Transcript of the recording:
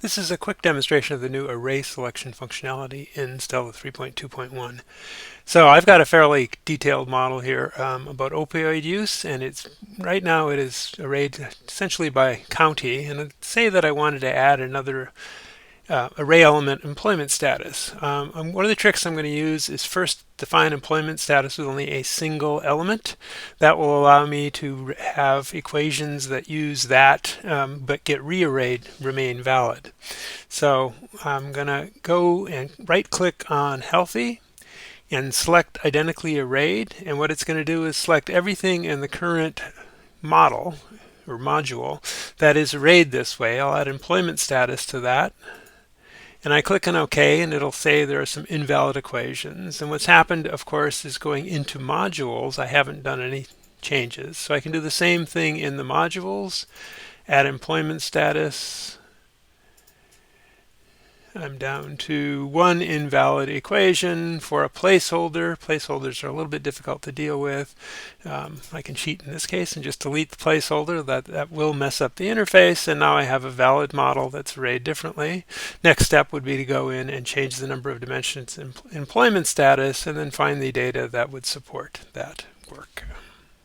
This is a quick demonstration of the new array selection functionality in Stella 3.2.1. So I've got a fairly detailed model here about opioid use, and right now it is arrayed essentially by county. And let's say that I wanted to add another array element employment status. One of the tricks I'm going to use is first define employment status with only a single element. That will allow me to have equations that use that but get rearrayed remain valid. So I'm going to go and right click on healthy and select identically arrayed, and what it's going to do is select everything in the current model or module that is arrayed this way. I'll add employment status to that, and I click on OK, and it'll say there are some invalid equations. And what's happened, of course, is going into modules. I haven't done any changes. So I can do the same thing in the modules, add employment status. I'm down to one invalid equation for a placeholder. Placeholders are a little bit difficult to deal with. I can cheat in this case and just delete the placeholder. That will mess up the interface, and now I have a valid model that's arrayed differently. Next step would be to go in and change the number of dimensions in employment status and then find the data that would support that work.